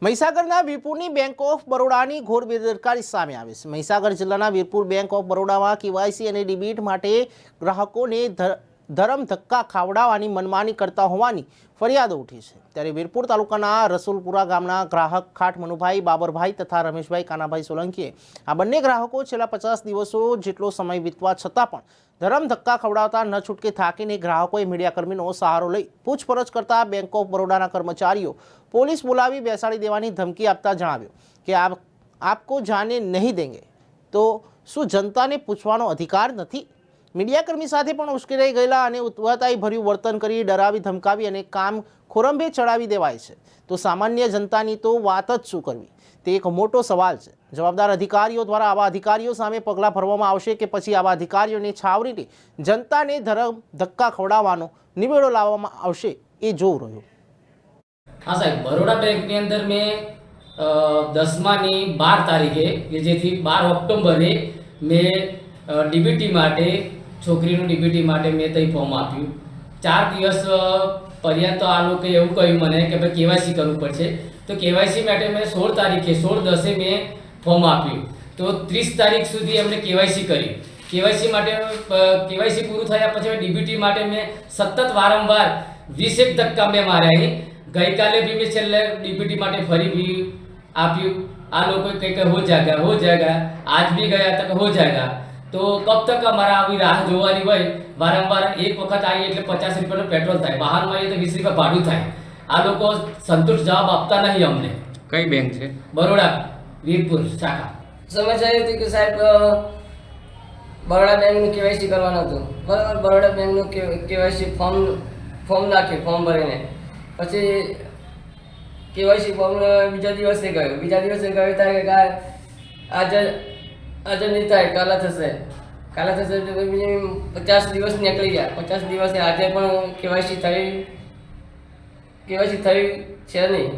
મહીસાગરના વીરપુરની bank of બરોડાની ઘોર બેદરકારી સામે આવી છે। મહીસાગર જિલ્લાના વીરપુર બેંક ઓફ બરોડામાં કેવાયસી અને ડિબીટ માટે ગ્રાહકોને ધરમ ધક્કા ખાવડાવવાની મનમાની કરતા હોવાની ફરિયાદો ઉઠી છે। ત્યારે વીરપુર તાલુકાના રસુલપુરા ગામના ગ્રાહક ખાટ મનુભાઈ બાબરભાઈ તથા રમેશભાઈ કાનાભાઈ સોલંકીએ આ બંને ગ્રાહકો છેલ્લા 50 દિવસો જેટલો સમય વીતવા છતાં પણ ધરમ ધક્કા ખવડાવતા ન છૂટકે થાકીને ગ્રાહકોએ મીડિયાકર્મીનો સહારો લઈ પૂછપરછ કરતા બેંક ઓફ બરોડાના કર્મચારીઓ પોલીસ બોલાવી બેસાડી દેવાની ધમકી આપતા જણાવ્યું કે આપકો જાને નહીં દેંગે। તો શું જનતાને પૂછવાનો અધિકાર નથી? મીડિયાકર્મી સાથે પણ ઉશ્કેરાઈ ગયેલા અને ઉત્તવાતાઈ ભર્યું વર્તન કરી ડરાવી ધમકાવી અને કામ ખોરંભે ચડાવી દેવાય છે તો સામાન્ય જનતાની તો વાત જ શું કરવી, તે એક મોટો સવાલ છે। જવાબદાર અધિકારીઓ દ્વારા આવા અધિકારીઓ સામે પગલાં ભરવામાં આવશે કે પછી આવા અધિકારીઓને છાવરીને જનતાને ધરમ ધક્કા ખવડાવવાનો નિવેડો લાવવામાં આવશે એ જોવું રહ્યું। हाँ साहब, बड़ोड़ा बैंक ની અંદર મેં 10માની 12 તારીખે કે જેથી 12 ઓક્ટોબરે મેં ડીબીટી માટે છોકરીનું ડીબીટી માટે મેં તઈ ફોર્મ આપ્યું। 4 દિવસ પર્યંત આ લોકો એવું કહ્યું મને કે ભાઈ કેવાયસી કરવું પડશે, તો કેવાયસી માટે મેં 16 તારીખે 16/10 મેં ફોર્મ આપ્યું, તો 30 તારીખ સુધી એમને કેવાયસી કરી। કેવાયસી માટે કેવાયસી પૂરું થયા પછી ડીબીટી માટે મેં સતત વારંવાર 20 ધક્કા મેં માર્યા। ગઈકાલે भी મેં છેલ્લે ડીબીટી માટે ફરી भी આપ્યું। આ લોકો કંઈક હો જાएगा आज भी ગયા તક હો जाएगा, તો કબ તક અમારા આવી રાહ જોવાની હોય? વારંવાર એક વખત આવી એટલે 50 રૂપિયાનું પેટ્રોલ થાય, વાહનમાં આવીએ તો 20 રૂપિયા ભાડું થાય। આ લોકો સંતુષ્ટ જવાબ આપતા નહીં અમને। કઈ બેંક છે? બરોડા વીરપુર શાખા। સમસ્યા એ હતી કે સાહેબ બરોડા બેંકનું કેવાયસી કરવાનું હતું, બરાબર। બરોડા બેંકનું કેવાયસી ફોર્મ નાખ્યું, ફોર્મ ભરીને પછી કેવાયસી ફોર્મ બીજા દિવસે ત્યારે કે આજે નહીં થાય, કાલે થશે એટલે 50 દિવસ નીકળી ગયા। 50 દિવસે આજે પણ કેવાયસી થઈ છે નહીં।